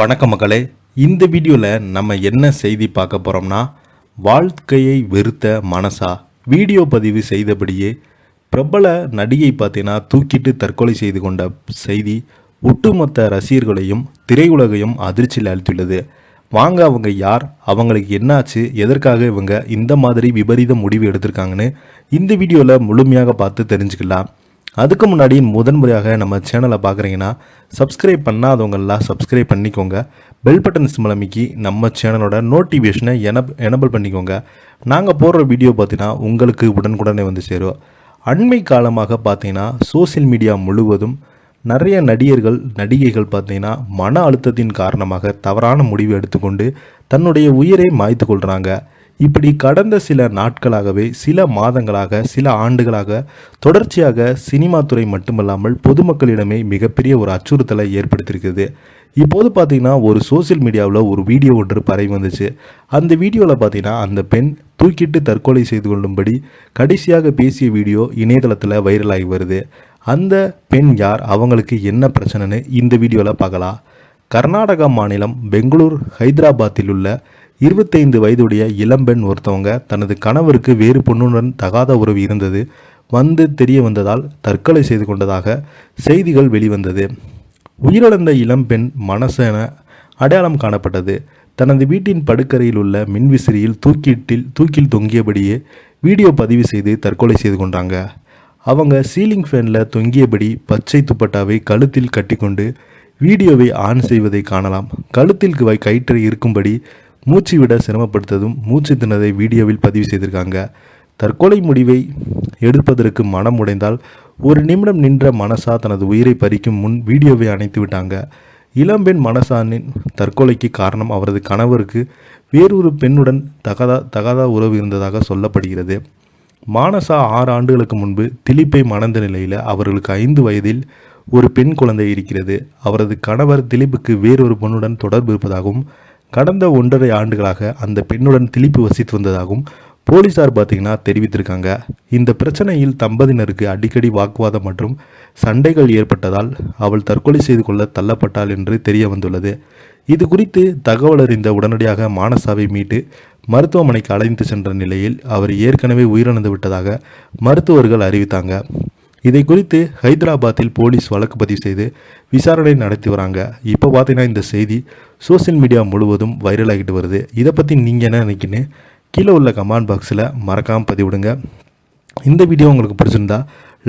வணக்கம் மக்களே. இந்த வீடியோவில் நம்ம என்ன செய்தி பார்க்க போகிறோம்னா, வாழ்க்கையை வெறுத்த மனசா வீடியோ பதிவு செய்தபடியே பிரபல நடிகை பார்த்தீங்கன்னா தூக்கிட்டு தற்கொலை செய்து கொண்ட செய்தி ஒட்டுமொத்த ரசிகர்களையும் திரையுலகையும் அதிர்ச்சியில் அளித்துள்ளது. வாங்க, அவங்க யார், அவங்களுக்கு என்னாச்சு, எதற்காக இவங்க இந்த மாதிரி விபரீத முடிவு எடுத்திருக்காங்கன்னு இந்த வீடியோவில் முழுமையாக பார்த்து தெரிஞ்சுக்கலாம். அதுக்கு முன்னாடி முதன்முறையாக நம்ம சேனலை பார்க்குறீங்கன்னா சப்ஸ்கிரைப் பண்ணாதவங்கெல்லாம் சப்ஸ்கிரைப் பண்ணிக்கோங்க. பெல் பட்டன் சிம்பல் அமைக்கி நம்ம சேனலோட நோட்டிஃபிகேஷனை எனபிள் பண்ணிக்கோங்க. நாங்கள் போடுற வீடியோ பார்த்தீங்கன்னா உங்களுக்கு உடனுக்குடனே வந்து சேரும். அண்மை காலமாக பார்த்தீங்கன்னா சோசியல் மீடியா முழுவதும் நிறைய நடிகர்கள் நடிகைகள் பார்த்தீங்கன்னா மன அழுத்தத்தின் காரணமாக தவறான முடிவு எடுத்துக்கொண்டு தன்னுடைய உயிரை மாய்த்து கொள்கிறாங்க. இப்படி கடந்த சில நாட்களாகவே, சில மாதங்களாக, சில ஆண்டுகளாக தொடர்ச்சியாக சினிமா துறை மட்டுமல்லாமல் பொதுமக்களிடமே மிகப்பெரிய ஒரு அச்சுறுத்தலை ஏற்படுத்தியிருக்குது. இப்போது பார்த்தீங்கன்னா ஒரு சோசியல் மீடியாவில் ஒரு வீடியோ ஒன்று பரவி வந்துச்சு. அந்த வீடியோவில் பார்த்தீங்கன்னா அந்த பெண் தூக்கிட்டு தற்கொலை செய்து கொள்ளும்படி கடைசியாக பேசிய வீடியோ இணையதளத்தில் வைரலாகி வருது. அந்த பெண் யார், அவங்களுக்கு என்ன பிரச்சனைன்னு இந்த வீடியோவில் பார்க்கலாம். கர்நாடகா மாநிலம் பெங்களூர் ஹைதராபாத்தில் உள்ள 25 வயதுடைய இளம்பெண் ஒருத்தவங்க தனது கணவருக்கு வேறு பொண்ணுடன் தகாத உறவு இருந்தது வந்து தெரிய வந்ததால் தற்கொலை செய்து கொண்டதாக செய்திகள் வெளிவந்தது. உயிரிழந்த இளம்பெண் மனசென அடையாளம் காணப்பட்டது. தனது வீட்டின் படுக்கறையில் உள்ள மின்விசிறியில் தூக்கில் தொங்கியபடியே வீடியோ பதிவு செய்து தற்கொலை செய்து கொண்டாங்க. அவங்க சீலிங் ஃபேனில் தொங்கியபடி பச்சை துப்பட்டாவை கழுத்தில் கட்டிக்கொண்டு வீடியோவை ஆன் செய்வதை காணலாம். கழுத்தில் கயிற்று இருக்கும்படி மூச்சு விட சிரமப்படுத்ததும் மூச்சு திணறதை வீடியோவில் பதிவு செய்திருக்காங்க. தற்கொலை முடிவை எடுப்பதற்கு மனம் உடைந்தால் ஒரு நிமிடம் நின்ற மனசா தனது உயிரை பறிக்கும் முன் வீடியோவை அணைத்து விட்டாங்க. இளம்பெண் மனசானின் தற்கொலைக்கு காரணம் அவரது கணவருக்கு வேறொரு பெண்ணுடன் தகாத உறவு இருந்ததாக சொல்லப்படுகிறது. மானசா 6 ஆண்டுகளுக்கு முன்பு திலீப்பை மணந்த நிலையில் அவர்களுக்கு 5 வயதில் ஒரு பெண் குழந்தை இருக்கிறது. அவரது கணவர் திலீப்புக்கு வேறொரு பெண்ணுடன் தொடர்பு இருப்பதாகவும் கடந்த 1.5 ஆண்டுகளாக அந்த பெண்ணுடன் திலீப்பு வசித்து வந்ததாகவும் போலீசார் பார்த்தீங்கன்னா தெரிவித்திருக்காங்க. இந்த பிரச்சனையில் தம்பதியினருக்கு அடிக்கடி வாக்குவாதம் மற்றும் சண்டைகள் ஏற்பட்டதால் அவள் தற்கொலை செய்து கொள்ள தள்ளப்பட்டாள் என்று தெரிய வந்துள்ளது. இது குறித்து தகவல் அறிந்த உடனடியாக மானசாவை மீட்டு மருத்துவமனைக்கு அழைத்து சென்ற நிலையில் அவர் ஏற்கனவே உயிரிழந்து விட்டதாக மருத்துவர்கள் அறிவித்தாங்க. இதை குறித்து ஹைதராபாத்தில் போலீஸ் வழக்கு பதிவு செய்து விசாரணை நடத்தி வராங்க. இப்போ பார்த்தீங்கன்னா இந்த செய்தி சோசியல் மீடியா முழுவதும் வைரலாகிட்டு வருது. இதை பற்றி நீங்கள் என்ன நினைக்கின்னு கீழே உள்ள கமெண்ட் பாக்ஸில் மறக்காமல் பதிவிடுங்க. இந்த வீடியோ உங்களுக்கு பிடிச்சிருந்தா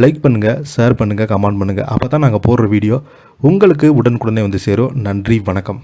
லைக் பண்ணுங்கள், ஷேர் பண்ணுங்கள், கமெண்ட் பண்ணுங்கள். அப்போ தான் நாங்கள் போடுற வீடியோ உங்களுக்கு உடனுக்குடனே வந்து சேரும். நன்றி, வணக்கம்.